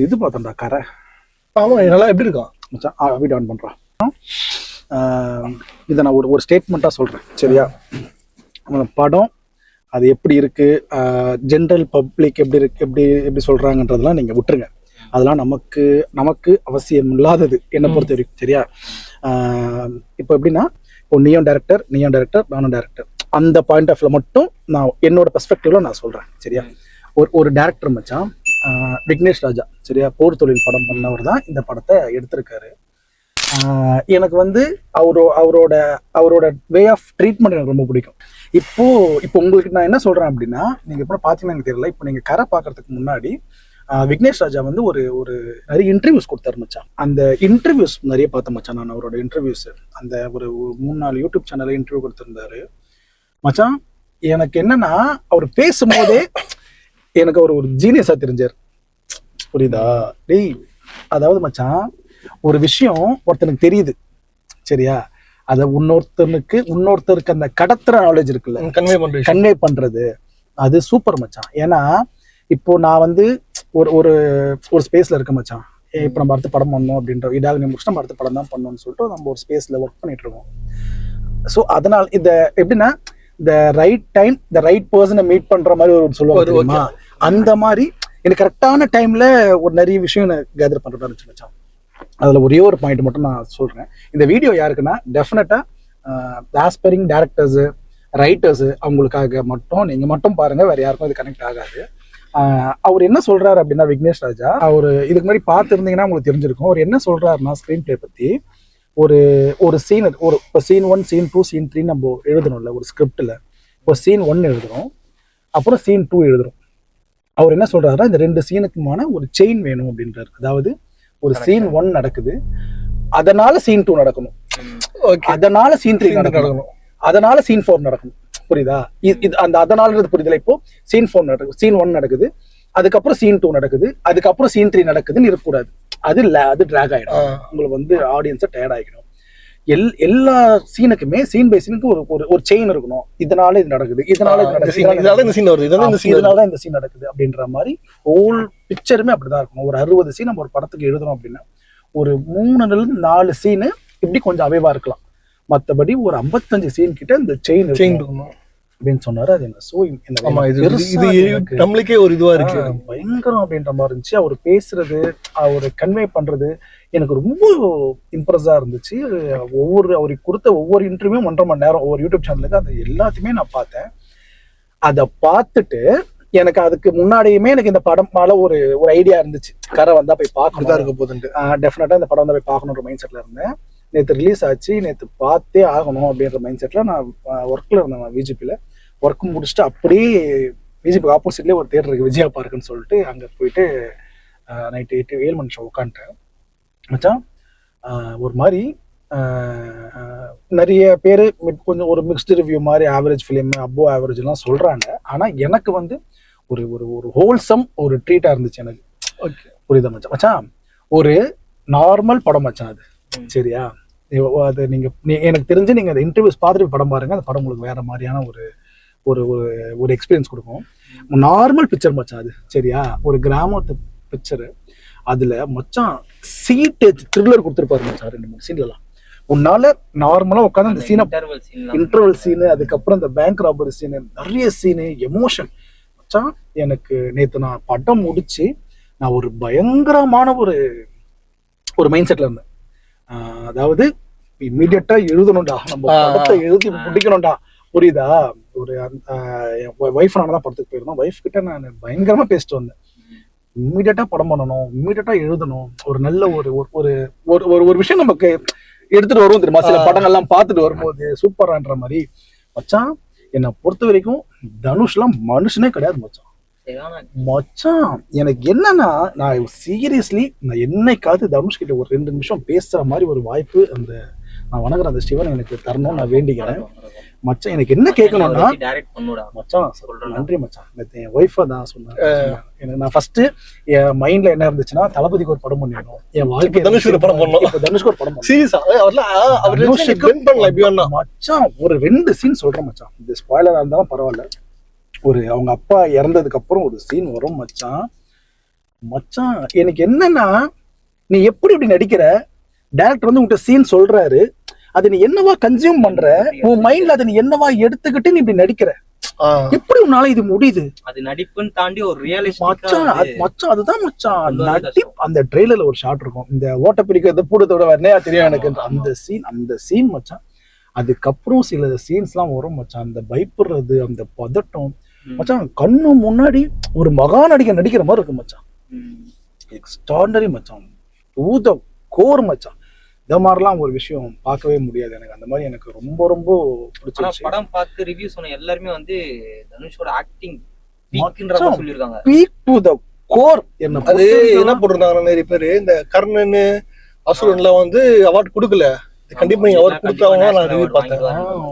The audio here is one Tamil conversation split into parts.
இது பார்த்தோம்டா கரை. ஆமாம், நல்லா எப்படி இருக்கும் மச்சான் வீடியோ ஆன் பண்ணுறான். இதை நான் ஒரு ஸ்டேட்மெண்ட்டாக சொல்கிறேன் சரியா. அந்த படம் அது எப்படி இருக்குது, ஜென்ரல் பப்ளிக் எப்படி இருக்கு, எப்படி சொல்கிறாங்கன்றதெல்லாம் நீங்கள் விட்டுருங்க. அதெல்லாம் நமக்கு அவசியம் இல்லாதது என்னை பொறுத்த வரைக்கும் சரியா. இப்போ எப்படின்னா, இப்போ நீயும் டேரக்டர் நானும் டேரக்டர், அந்த பாயிண்ட் ஆஃப் வியூ மட்டும் நான் என்னோட பெர்ஸ்பெக்டிவ்ல நான் சொல்கிறேன் சரியா. ஒரு டேரக்டர் மச்சான் விக்னேஷ் ராஜா சரியா, போர் தொழில் படம் பண்ணவர் தான் இந்த படத்தை எடுத்திருக்காரு. எனக்கு வந்து அவரோட வே ஆஃப் ட்ரீட்மெண்ட் எனக்கு ரொம்ப பிடிக்கும். இப்போ உங்களுக்கு நான் என்ன சொல்றேன் அப்படின்னா, நீங்க இப்போ பார்த்தீங்கன்னா எனக்கு தெரியல, இப்போ நீங்க கரை பார்க்கறதுக்கு முன்னாடி விக்னேஷ் ராஜா வந்து ஒரு நிறைய இன்டர்வியூஸ் கொடுத்தாரு மச்சான். அந்த இன்டர்வியூஸ் நிறைய பார்த்தேன் மச்சான் நான். அவரோட இன்டர்வியூஸ் அந்த ஒரு 3-4 யூடியூப் சேனல்ல இன்டர்வியூ கொடுத்திருந்தாரு மச்சான். எனக்கு என்னன்னா, அவர் பேசும்போதே எனக்கு ஒரு ஜீனியஸா தெரிஞ்சார், புரியுதா டேய். அதாவது மச்சான், ஒரு விஷயம் ஒருத்தனுக்கு தெரியுது சரியா, அதை இன்னொருத்தருக்கு அந்த கடத்துற நாலேஜ் இருக்குல்ல, கன்வே பண்றது, அது சூப்பர் மச்சான். ஏன்னா இப்போ நான் வந்து ஒரு ஸ்பேஸ்ல இருக்க மச்சான். இப்போ நம்ம அடுத்த படம் பண்ணணும் அப்படின்ற இதாக முடிச்சு நம்ம அடுத்த படம் தான் பண்ணணும்னு சொல்லிட்டு நம்ம ஒரு ஸ்பேஸ்ல ஒர்க் பண்ணிட்டு இருக்கோம். ஸோ அதனால இதை எப்படின்னா, the right time the right பர்சனை மீட் பண்ற மாதிரி ஒரு சொல்லுவாங்க. அந்த மாதிரி எனக்கு கரெக்டான டைம்ல ஒரு நிறைய விஷயம் எனக்கு கேதர் பண்ற மாதிரி இருந்துச்சு மச்சான். அதுல ஒரே ஒரு பாயிண்ட் மட்டும் நான் சொல்றேன். இந்த வீடியோ யாருக்குன்னா, டெஃபினட்டா ஆஸ்பைரிங் டேரக்டர்ஸ், ரைட்டர்ஸ், அவங்களுக்காக மட்டும் நீங்க மட்டும் பாருங்க, வேற யாருக்கும் இது கனெக்ட் ஆகாது. அவர் என்ன சொல்றாரு அப்படின்னா, விக்னேஷ் ராஜா அவர் இதுக்கு முன்னாடி பார்த்துருந்தீங்கன்னா உங்களுக்கு தெரிஞ்சிருக்கும். அவர் என்ன சொல்றாருன்னா, ஸ்கிரீன் பிளே பத்தி ஒரு சீன், இப்போ சீன் 1, சீன் 2, சீன் 3 நம்ம எழுதணும்ல ஒரு ஸ்கிரிப்ட்ல. இப்போ சீன் 1 எழுதுறோம், அப்புறம் சீன் 2 எழுதுறோம். அவர் என்ன சொல்றாருன்னா, இந்த 2 சீனுக்குமான ஒரு செயின் வேணும் அப்படின்றாரு. அதாவது ஒரு சீன் 1 நடக்குது, அதனால சீன் 2 நடக்கணும், அதனால சீன் 3 நடக்கணும், அதனால சீன் 4 நடக்கணும். புரியுதா? இது அந்த அதனாலது புரியுதுல. இப்போ சீன் 4 நடக்குது, சீன் 1 நடக்குது, அதுக்கப்புறம் சீன் 2 நடக்குது, அதுக்கப்புறம் சீன் 3 நடக்குதுன்னு இருக்கக்கூடாது. அது டிராக் ஆயிடும், உங்களுக்கு வந்து ஆடியன்ஸை டயர்ட் ஆகிடும். எல்லா சீனுக்குமே சீன் பை சீனுக்கு ஒரு செயின் இருக்கணும். இதனால இது நடக்குது, இதனால இந்த சீன் வருது, இதனால இந்த சீன் நடக்குது அப்படின்ற மாதிரி ஹோல் பிக்சருமே அப்படிதான் இருக்கணும். ஒரு 60 சீன் நம்ம ஒரு படத்துக்கு எழுதணும் அப்படின்னா, ஒரு 3-4 சீனு இப்படி கொஞ்சம் அவைவா இருக்கலாம். மற்றபடி ஒரு 55 சீன் கிட்ட இந்த செயின் இருக்கணும் அப்படின்னு சொன்னாரு. அது என்ன நம்மளுக்கே ஒரு இதுவா இருக்கு, பயங்கரம் அப்படின்ற மாதிரி இருந்துச்சு. அவர் பேசுறது, அவர் கன்வே பண்றது எனக்கு ரொம்ப இம்ப்ரெஸ்ஸா இருந்துச்சு. அவருக்கு கொடுத்த ஒவ்வொரு இன்டர்வியூ 1.5 மணி நேரம் ஒவ்வொரு யூடியூப் சேனலுக்கு, அது எல்லாத்தையுமே நான் பார்த்தேன். அதை பார்த்துட்டு எனக்கு அதுக்கு முன்னாடியுமே எனக்கு இந்த படம் மேல ஒரு ஐடியா இருந்துச்சு, கரை வந்தா போய் பார்க்கணும் இருக்க போதுன்ட்டு. டெஃபினட்டா இந்த படம் வந்தா போய் பார்க்கணுன்ற மைண்ட் செட்ல இருந்தேன். நேற்று ரிலீஸ் ஆச்சு, நேற்று பார்த்தே ஆகணும் அப்படின்ற மைண்ட் செட்ல நான் ஒர்க்ல இருந்தேன். நான் விஜிபியில் ஒர்க் முடிச்சுட்டு அப்படியே விஜிபிக்கு ஆப்போசிட்லேயே ஒரு தியேட்டர் இருக்கு, விஜயா பார்க்குன்னு சொல்லிட்டு, அங்கே போயிட்டு நைட்டு 7 மணி ஷோ உட்காந்துட்டேன் மச்சான். ஒரு மாதிரி நிறைய பேர் கொஞ்சம் ஒரு மிக்ஸ்டு ரிவ்யூ மாதிரி, ஆவரேஜ் ஃபிலிம், அபோவ் ஆவரேஜ்லாம் சொல்றாங்க. ஆனால் எனக்கு வந்து ஒரு ஹோல்சம் ஒரு ட்ரீட்டாக இருந்துச்சு எனக்கு. புரியுதா மச்சான்? ஒரு நார்மல் படம் மச்சான் அது சரியா. அது எனக்கு தெரிஞ்சு நீங்க அந்த இன்டர்வியூஸ் பார்த்துட்டு படம் பாருங்க, அந்த படம் உங்களுக்கு வேற மாதிரியான ஒரு எக்ஸ்பீரியன்ஸ் கொடுக்கும். நார்மல் பிக்சர் மச்சான் அது சரியா, ஒரு கிராமத்து பிக்சரு. அதுல மச்சான் சீட்டு த்ரில்லர் கொடுத்துருப்பாரு மச்சான். 2-3 சீன்லாம் உன்னால நார்மலா உட்காந்து அந்த சீனை, இன்டர்வல் சீனு, அதுக்கப்புறம் இந்த பேங்க் ராபரி சீனு, நிறைய சீனு, எமோஷன் மச்சான். எனக்கு நேற்று நான் படம் முடிச்சு நான் ஒரு பயங்கரமான ஒரு மைண்ட் செட்ல இருந்தேன். அதாவது இமீடியட்டா எழுதணும்டா, நம்ம படத்தை எழுதி முடிக்கணும்டா, புரியுதா? ஒரு ஒய்ஃப் நானதான் படத்துக்கு போயிருந்தோம். ஒய்ஃப் கிட்ட நான் பயங்கரமா பேசிட்டு வந்தேன், இமீடியட்டா படம் பண்ணணும், இமீடியட்டா எழுதணும், ஒரு நல்ல ஒரு விஷயம் நமக்கு எடுத்துட்டு வருவோம் தெரியுமா, சில படங்கள்லாம் பார்த்துட்டு வரும்போது சூப்பரான்ற மாதிரி. மச்சான் என்னை பொறுத்த வரைக்கும் தனுஷ்லாம் மனுஷனே கிடையாது மச்சான். எனக்கு என்னன்னா, நான் சீரியஸ்லி நான் என்னைக்காவது தனுஷ் கிட்ட ஒரு 2 நிமிஷம் பேசுற மாதிரி ஒரு வாய்ப்பு அந்த நான் வணங்குற அந்த சிவன் எனக்கு தரணும் நான் வேண்டிக்கிறேன் மச்சான். எனக்கு என்ன கேட்கணும்னா மச்சான், நன்றி மச்சான். என் ஒய்ஃபா தான் சொன்னேன். எனக்கு நான் ஃபர்ஸ்ட் என் மைண்ட்ல என்ன இருந்துச்சுன்னா, தளபதிக்கு ஒரு படம் பண்ணிடணும், என் வாழ்க்கை தனுஷ்க்கு ஒரு படம் பண்ணணும், இப்ப தனுஷ்க்கு ஒரு படம் மச்சான். ஒரு 2 சீன் சொல்றேன் மச்சான், இது ஸ்பாயிலரா இருந்தாலும் பரவாயில்ல. அவங்க அப்பா இறந்ததுக்கு அப்புறம் ஒரு சீன் வரும் மச்சான். மச்சான் எனக்கு என்னன்னா, நீ எப்படி இப்படி நடிக்கிற, டைரக்டர் வந்து உங்ககிட்ட சீன் சொல்றாரு, அது நீ என்னவா கன்சியூம் பண்ற, உன் மைண்ட்ல அதை நீ என்னவா எடுத்துக்கிட்டு நீ இப்படி நடிக்கிற, எப்படி உன்னால இது முடியுது? அது நடிப்புன்னு தாண்டி ஒரு மச்சான் மச்சான் அதுதான் மச்சான் நடி. அந்த ட்ரெய்லர்ல ஒரு ஷாட் இருக்கும், இந்த ஓட்ட பிரிக்கிறது பூடத்தோட வரனே தெரியும் எனக்கு. அந்த சீன் மச்சான். அதுக்கப்புறம் சில சீன்ஸ் எல்லாம் வரும் மச்சான், அந்த பயப்படுறது, அந்த பதட்டம் மச்சான், கண்ணு முன்னாடி ஒரு மகா நடிகர் நடிக்கிற மாதிரி இருக்கு மச்சான். எக்ஸ்ட்ராடனரி மச்சான், ஊத கோர் மச்சான். இந்த மாதிரிலாம் ஒரு விஷயம் பார்க்கவே முடியாது எனக்கு. அந்த மாதிரி எனக்கு ரொம்ப ரொம்ப பிடிச்சிருச்சு. படம் பார்த்து ரிவ்யூ சொன்ன எல்லாருமே வந்து தனுஷோட ஆக்டிங் பீக்ன்ற மாதிரி சொல்லிருக்காங்க. Peak to the core. என்ன அது என்ன போட்டிருந்தாங்க நிறைய பேரு, இந்த கர்ணன் அசுரன்லாம் வந்து அவார்ட் கொடுக்கல, கண்டிப்பா நீங்க அவார்ட் கொடுத்தாங்க. நான் ரிவ்யூ பார்த்தேன்.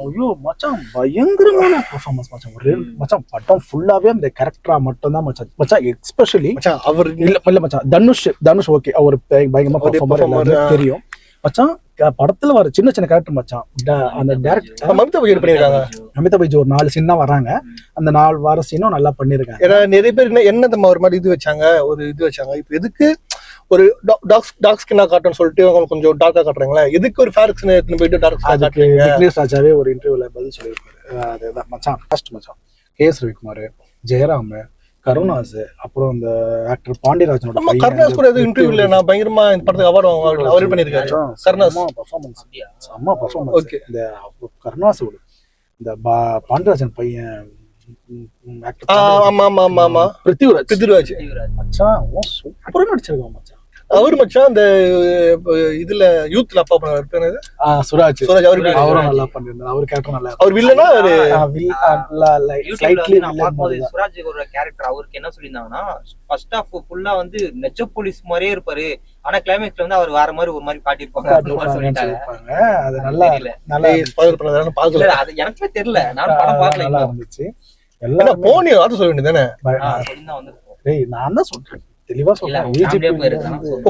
ஐயோ மச்சான் பயங்கரமான பெர்ஃபார்மன்ஸ் மச்சான். மச்சான் படம் ஃபுல்லாவே அந்த கேரக்டரா மட்டும் தான் மச்சான். மச்சான் எஸ்பெஷலி மச்சான் அவர் இல்ல மச்சான், தனுஷ் ஓகே, அவர் பயங்கரமா பெர்ஃபார்மர் தெரியும் மச்சான். படத்துல வர சின்ன சின்ன கேரக்டர் மச்சான், அந்த டைரக்டர் அமிதாப் பச்சன் ஒரு 4 சீன் தான் வராங்க. அந்த 4 வார சீனும் நல்லா பண்ணிருக்காங்க. ஏன்னா நிறைய பேர் என்ன ஒரு மாதிரி இது வச்சாங்க, இப்ப எதுக்கு ஒரு டாக் ஸ்கின்னா காட்டுன்னு சொல்லிட்டு அவங்க கொஞ்சம் டார்க்கா காட்டுறாங்களா, எதுக்கு ஒரு ஃபேர் ஸ்கின் எடுத்துன்னு போயிட்டு டார்க் ஸ்கின் காட்டுறீங்க? விக்னேஷ் ராஜாவே ஒரு இன்டர்வியூல பதில் சொல்லியிருப்பாரு. அதுதான் மச்சான் ஃபர்ஸ்ட் மச்சான். கேஎஸ் ரவிக்குமார், ஜெயராம், கருணாஸ், அப்புறம் இந்த ஆக்டர் பாண்டியராஜனோட பையன். கருணாஸ் கூட எதுவும் இன்டர்வியூல நான் பயங்கரமா இந்த படத்துக்கு அவார்டு அவர் பண்ணிருக்காரு. கருணாஸ் பெர்ஃபார்மன்ஸ் செம்ம பெர்ஃபார்மன்ஸ். ஓகே, இந்த கருணாஸ் இந்த பாண்டியராஜன் பையன் ஆக்டர், ஆமா பிருத்திவிராஜ் மச்சான் சூப்பரா நடிச்சிருக்கான் மச்சான். அவரு மச்சான் அந்த இதுல யூத்ல அப்பா பண்ணாரு சுராஜ் அவரும் நல்லா பண்ணிருந்தாரு. அவர் கேரக்டர் நல்லா, அவர் வில்லனா ஸ்லைட்லி நான் பார்க்கும்போது சுராஜ் ஒரு கேரக்டர் அவருக்கு என்ன சொல்லியிருந்தாங்கன்னா, ஃபர்ஸ்ட் ஹாஃப் ஃபுல்லா வந்து நெஜ போலீஸ் மாதிரியே இருப்பாரு, ஆனா கிளைமேக்ஸ்ல வந்து அவர் வேற மாதிரி ஒரு மாதிரி காட்டியிருப்பாங்க. அது நல்லா நல்லா ஸ்பாயில் பண்ணதால பாக்கல, அது எனக்கே தெரியல, நான் படம் பார்க்கல. நல்லா இருந்துச்சு. எல்லாம் போனியோ அது சொல்ல வேண்டியதானே. நான் தான் சொல்றேன், தெளிவா சொல்றேன்.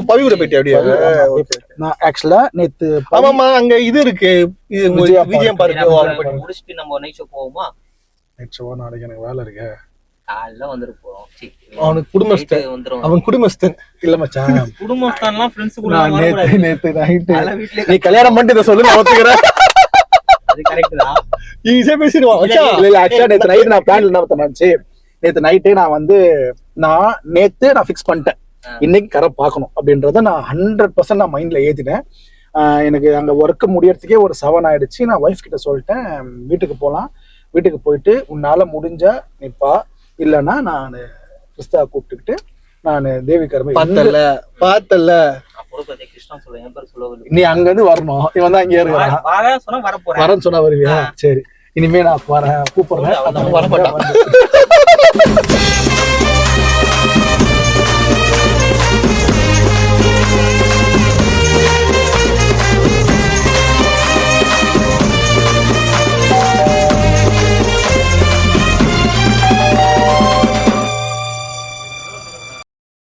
பவிகுட போயிட்டு அப்படியே நான் ஆக்சுவலா நேத்து ஆமாமா அங்க இது இருக்கு, விஜயம் பார்க்க முடிச்சுட்டு நம்ம நைட் ஷோ போவோமா? நைட் ஷோ நாளைக்கு எனக்கு வேலை இருக்கு. காலைல வந்துருப்போம். அவனுக்கு குடும்பஸ்தன், அவன் குடும்பஸ்தன் இல்ல மச்சான். குடும்பஸ்தான்லாம் ஃப்ரெண்ட்ஸ் கூட நேத்து நைட் நீ கல்யாணம் பண்ணிட்டு இதை சொல்லு, நான் ஒத்துக்கிறேன். அது கரெக்ட் தான், ஈஸியா பேசிடுவான் மச்சான். இல்ல ஆக்சுவலா நேத்து நைட் நான் பிளான் என்ன பண்ணாச்சு, நேத்து நைட்டே நான் நேத்து ஃபிக்ஸ் பண்ணிட்டேன், இன்னைக்கு கரை பார்க்கணும் அப்படின்றத நான் 100% நான் மைண்ட்ல ஏத்தினேன். எனக்கு அங்க ஒர்க் முடியறதுக்கே ஒரு 7 ஆயிடுச்சு. நான் ஒய்ஃப் கிட்ட சொல்லிட்டேன், வீட்டுக்கு போகலாம், வீட்டுக்கு போயிட்டு உன்னால முடிஞ்சா நிப்பா, இல்லைன்னா நான் கிறிஸ்தா கூப்பிட்டுக்கிட்டு நான் தேவி கர்ம பார்த்தல நீ அங்க இருந்து வரணும். இவன் தான் இங்கே இருக்கான், வரேன்னு சொன்னா வருவியா? சரி, இனிமே நான் வரேன், கூப்பிடுறேன். வரமாட்டான்.